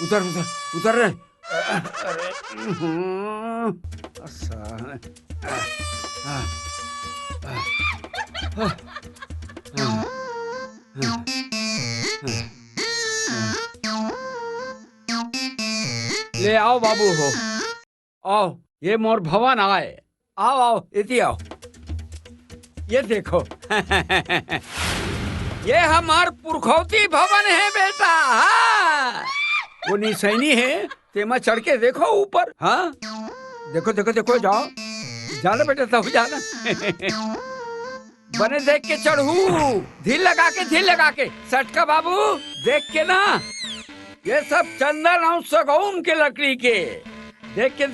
उतर उतर उतर रे। अरे ले आओ बाबू हो, आओ, ये मोर भवन आए। आओ आओ, इति आओ, ये देखो। ये हमार पुरखौती भवन है बेटा। हाँ, वो निसैनी है, तेमा चढ़ के देखो ऊपर। हाँ, देखो देखो देखो, जाओ जाना बेटा, तब जाना। बने देख के चढ़ू, धीर लगा के सटका बाबू, देख के ना। ये सब चंदन और सगौन के लकड़ी के, देख के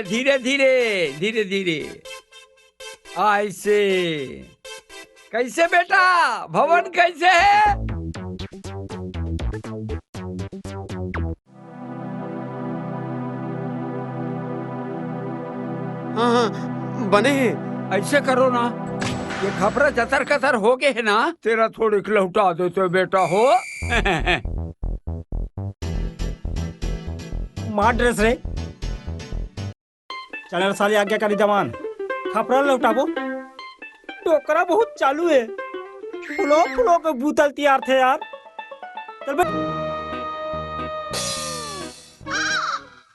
धीरे धीरे धीरे धीरे। ऐसे कैसे बेटा, भवन कैसे है? हाँ हाँ बने हैं। ऐसे करो ना, ये खपरा जतर कतर हो गए है ना, तेरा थोड़ी लौटा देते बेटा हो। मार ड्रेस रे, चल साली आज्ञाकारी जवान, खपरा लौटाबो। टोकरा बहुत चालू है, फुलो फुलो के बूतल तैयार थे यार। चल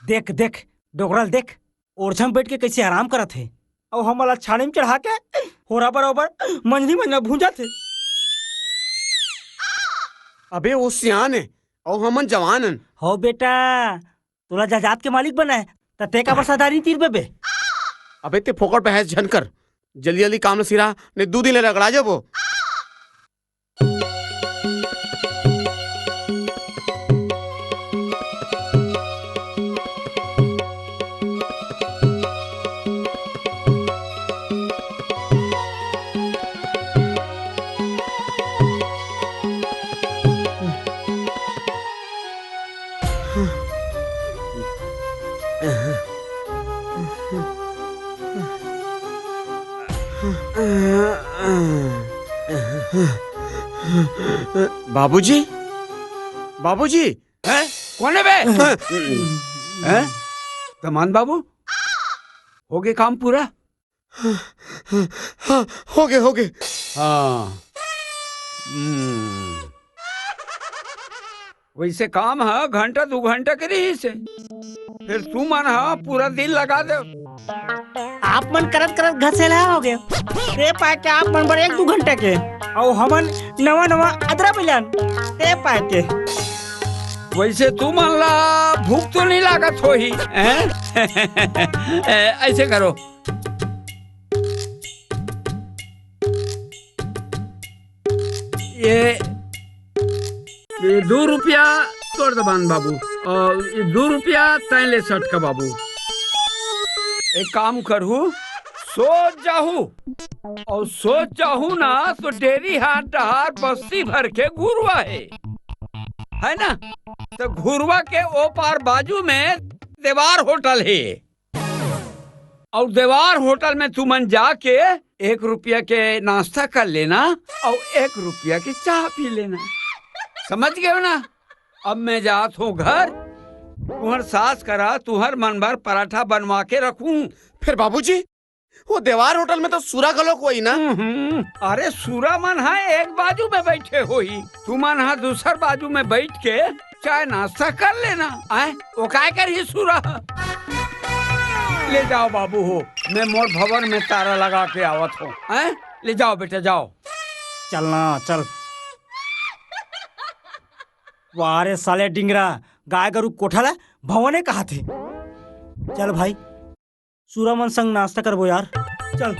देख देख डोगरल देख, ओरछम बैठ के कैसे आराम करत है, और हमारा छानी में चढ़ा के होरा बराबर मंजनी मंजना भूंजा थे। अबे वो सियान है और हमन जवान हैं। हो बेटा, तोला जजात के मालिक बना है, ते का बरसादारी तीर बे। अबे ते फोकट पे है झनकर, जल्दी जल्दी काम सिरा ने 2 दिन रगड़ा जाबो। बाबूजी, बाबूजी, हैं? कौन है बे? हैं? तमान बाबू, हो गए काम पूरा? हाँ हो गए। हाँ, वैसे काम है घंटा 2 घंटा के रही से, फिर तू मन है पूरा दिन लगा दे। आप मन करत करत घसेला हो गए, ते पाए के आप मन बर 1-2 घंटे के, और हमन नवा नवा अदरा बिलन ते पाए के। वैसे तू मन ला भूख तो नहीं लागत हो ही, ऐसे करो, ये 2 रुपया तोड़ दबान बाबू, और ये 2 रुपया तैले सट का बाबू। एक काम करू, सोच जाहू ना, तो डेरी हाट डहार बस्ती भर के घुरवा है ना, तो घुरवा के ओ पार बाजू में देवार होटल है, और देवार होटल में तू मन जाके 1 रुपया के नाश्ता कर लेना, और 1 रुपया की चाय पी लेना। समझ गए ना? अब मैं जात हूँ घर, तुहर सास करा तुहर मन भर पराठा बनवा के रखूं। फिर बाबूजी, वो देवार होटल में तो सूरा गलो कोई ना। अरे सूरा मन है एक बाजू में बैठे होई, तू मन है दूसर बाजू में बैठ के चाय नाश्ता कर लेना। आए वो काय कर ही सूरा। ले जाओ बाबू हो, मैं मोर भवन में तारा लगा के आवत हूँ। ले जाओ बेटा जाओ। चलना चल। वारे साले डिंगरा, गाय गरु कोठाला भवने कहा थे। चल भाई, सूरामन संग नाश्ता करबो यार, चल।